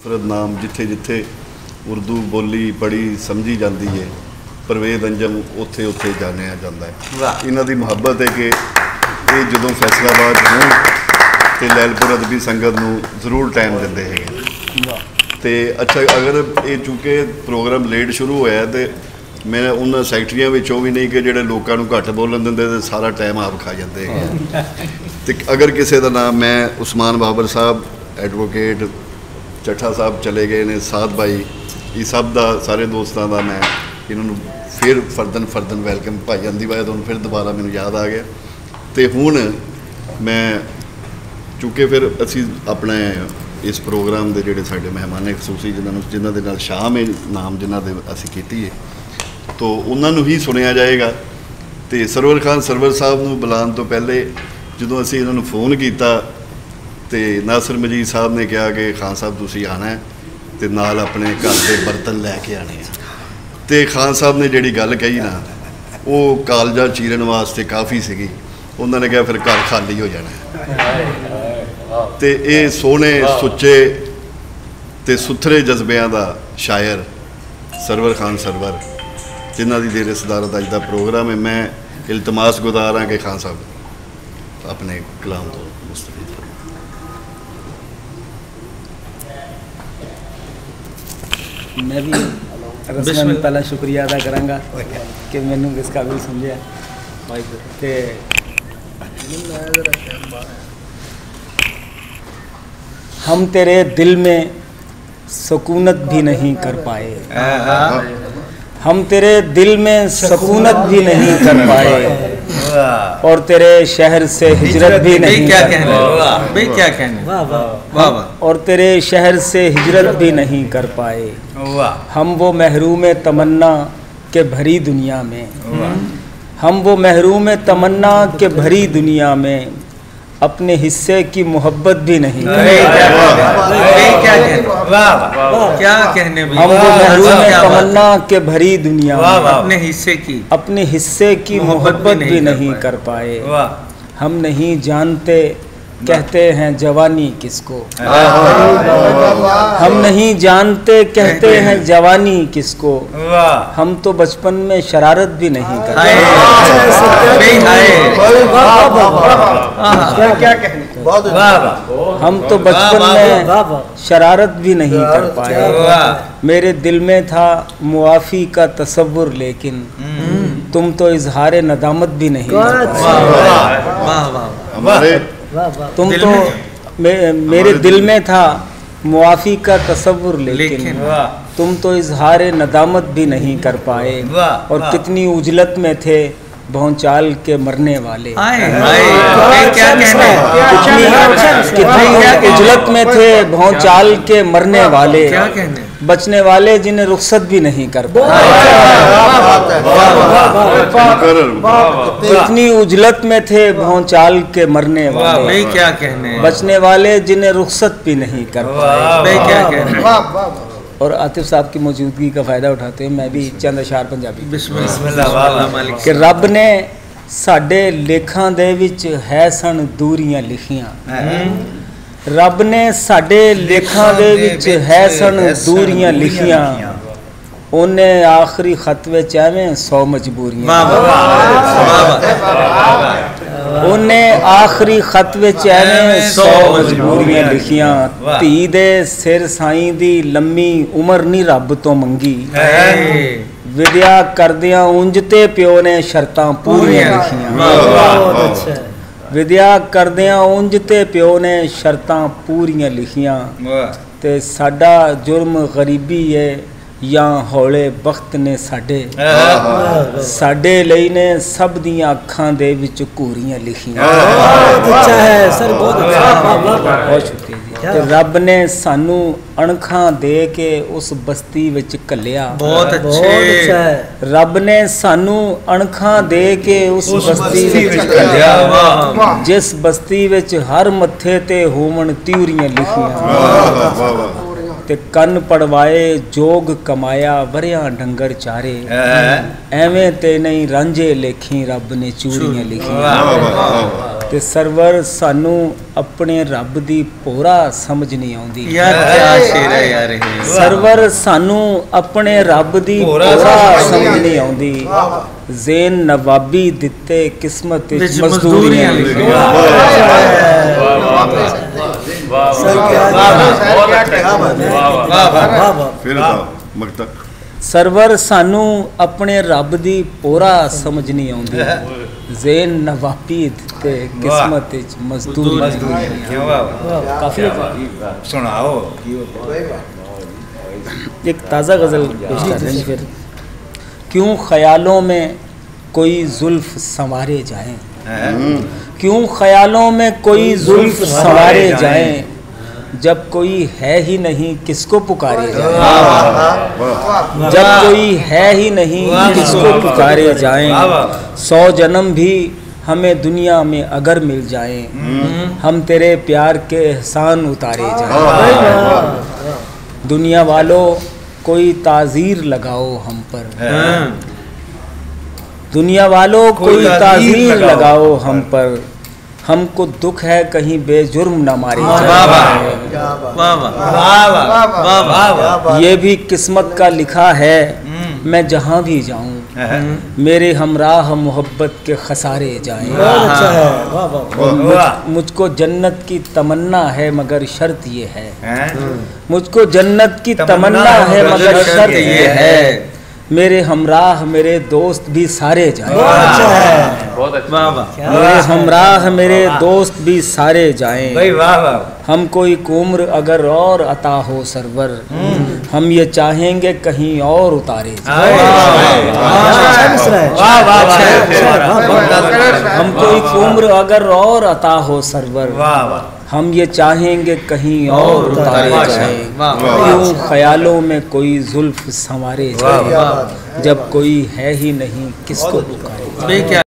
नाम जिथे जिथे उर्दू बोली पढ़ी समझी जाती है, परवेज़ अंजम उत्थे उत्थे जानिया जाता है। इन्हां दी मुहब्बत है कि ये जदों फैसलाबाद होण ते लैलपुर अदबी संगत नूं जरूर टाइम देंदे हैं। तो अच्छा, अगर ये चूँकि प्रोग्राम लेट शुरू होया तो मैं उन्होंने सैकटरियां विचों भी नहीं कि जिहड़े लोकां नूं घट बोलन दिंदे ते सारा टाइम आप खा जाते हैं। तो अगर किसी का नाम, मैं उस्मान बाबर साहब, एडवोकेट चट्ठा साहब चले गए ने, साद भाई, ये सब का सारे दोस्तों का मैं इन्होंने फिर फरदन वैलकम, भाई आंदी वाया तो फिर दोबारा मैंने याद आ गया। तो हुण मैं चूँकि फिर असी अपने इस प्रोग्राम के जोड़े साढ़े मेहमान खसूसी जिन्हों के नाल शाम है नाम जिन्हों के असी की है, तो उन्होंने ही सुनिया जाएगा। तो सरवर खान सरवर साहब को बुलाने तो पहले जो असी इन्होंने फोन किया तो नासिर मजीद साहब ने कहा कि खान साहब तुसीं आना है तो नाल अपने घर के बर्तन लैके आने। तो खान साहब ने जिहड़ी गल कही ना, वो कालजा चीरन वास्ते काफ़ी सी। उन्होंने कहा फिर घर खाली हो जाना है। तो ये सोहने सुच्चे तो सुथरे जज्बियां का शायर सरवर खान सरवर, जिन्हों की देर सदारत अज का प्रोग्राम है, मैं इल्तमास गुजार हाँ कि खान साहब अपने कलाम तो मुस्तफीद। मैं भी रस्मन पहला शुक्रिया अदा कराँगा कि मैनू इस काबिल समझा। हम तेरे दिल में सुकूनत भी नहीं कर पाए, हम तेरे दिल में सुकूनत भी नहीं कर पाए, और तेरे शहर से हिजरत भी नहीं और तेरे शहर से हिजरत भी नहीं कर पाए। हम वो महरूम तमन्ना के भरी दुनिया में, हम वो महरूम तमन्ना के भरी दुनिया में अपने हिस्से की मोहब्बत भी नहीं करते। हम वो महरूम तमन्ना के भरी दुनिया में अपने हिस्से की मोहब्बत भी नहीं कर पाए। हम नहीं जानते कहते हैं जवानी किसको, हम नहीं जानते कहते हैं जवानी किसको, हम तो बचपन में शरारत भी नहीं करते। हम तो बचपन में शरारत भी नहीं कर पाए। मेरे दिल में था मुआफ़ी का तसव्वुर, लेकिन तुम तो इजहार नदामत भी नहीं कर पाए। तुम तो मेरे दिल में था मुआफ़ी का तसव्वुर, लेकिन तुम तो इजहार नदामत भी नहीं कर पाए। और कितनी उजलत में थे भौंचाल के मरने वाले, कितनी उजलत में थे भौंचाल के मरने वाले, बचने वाले जिन्हें रुखसत भी नहीं कर पाए। कितनी उजलत में थे भौंचाल के मरने वाले, क्या कहने, बचने वाले जिन्हें रुखसत भी नहीं कर पाए। और आतिफ साहब की मौजूदगी का फ़ायदा उठाते हैं मैं भी चंद अशार पंजाबी। बिस्मिल्लाह। कि रब ने साडे लेखां दे विच है सन दूरियां लिखियां, रब ने साडे लेखां दे विच है सन दूरियां लिखियां, उन्हें आखिरी खत विच एवें 100 मजबूरियां, उन्हें आखिरी खत विच एवें 100 मजबूरियां लिखियां। धी दे सिर साईं दी लम्मी उमर नहीं रब तो मंगी, विद्या करदियां उंज ते प्यो ने शर्तां पूरियां लिखियां, विद्या करदियां उंज ते प्यो ने शर्तां पूरियां लिखियां। ते साडा जुर्म गरीबी है या हौले बख्त ने साडे, साडे लई ने सब दियां अखां दे विच घूरियां लिखियां। अच्छा है सर, बहुत अच्छा, बहुत शुक्रिया जी। रब ने सानू अणखां दे के उस बस्ती विच घल्लिया, बहुत अच्छे। रब ने सानू अणखां दे के उस बस्ती विच घल्लिया, जिस बस्ती विच हर मत्थे ते होवन तिउरियां लिखियां। ते कन पड़वाए जोग कमाया वरियां डंगर चारे, एवें ते नहीं रांझे लेखी रब ने चूड़ियां लिखियां। ਤੇ ਸਰਵਰ ਸਾਨੂੰ ਆਪਣੇ ਰੱਬ ਦੀ ਪੂਰਾ ਸਮਝ ਨਹੀਂ ਆਉਂਦੀ। यार क्या शेर है यार ये। ਸਰਵਰ ਸਾਨੂੰ ਆਪਣੇ ਰੱਬ ਦੀ ਪੂਰਾ ਸਮਝ ਨਹੀਂ ਆਉਂਦੀ। ਜ਼ੇਨ ਨਵਾਬੀ ਦਿੱਤੇ ਕਿਸਮਤ ਵਿੱਚ ਮਜ਼ਦੂਰੀਆਂ ਲਿਖੀਆਂ। ਫਿਰ ਤਾਂ ਮਕਤਾ ਸਰਵਰ ਸਾਨੂੰ ਆਪਣੇ ਰੱਬ ਦੀ ਪੂਰਾ ਸਮਝ ਨਹੀਂ ਆਉਂਦੀ। ਜ਼ੇਨ ਨਵਾਬੀ ਦਿੱਤੇ ਕਿਸਮਤ ਵਿੱਚ ਮਜ਼ਦੂਰੀਆਂ। ਕਾਫੀ सुनाओ। एक ताज़ा गज़ल पेश कर रहे हैं फिर। क्यों ख्यालों में कोई जुल्फ संवारे जाएं, क्यों ख्यालों में कोई जुल्फ संवारे जाएं, जब कोई है ही नहीं किसको पुकारे जाएं, जब कोई है ही नहीं किसको पुकारे जाएं। 100 जन्म भी हमें दुनिया में अगर मिल जाएं, हम तेरे प्यार के एहसान उतारे जाएं। दुनिया वालों कोई ताज़ीर लगाओ हम पर, दुनिया वालों कोई ताज़ीर लगाओ हम पर, हमको दुख है कहीं बेजुर्म न मारे जाएं। ये भी किस्मत का लिखा है मैं जहाँ भी जाऊँ मेरे हमराह मोहब्बत के खसारे जाएं। अच्छा है, वाह वाह। मुझको जन्नत की तमन्ना है मगर शर्त ये है, मुझको जन्नत की तमन्ना है मगर शर्त ये है, मेरे हमराह मेरे दोस्त भी सारे जाएं। अच्छा है, मेरे हमराह मेरे दोस्त भी सारे जाएं। हम कोई उम्र अगर और अता हो सरवर, हम ये चाहेंगे कहीं और उतारे जाएं। हम कोई उम्र अगर और अता हो सरवर, हम ये चाहेंगे कहीं और उतारे जाएं। क्यों ख्यालों में कोई जुल्फ संवारे जाए, जब कोई है ही नहीं किसको पुकारे जाए।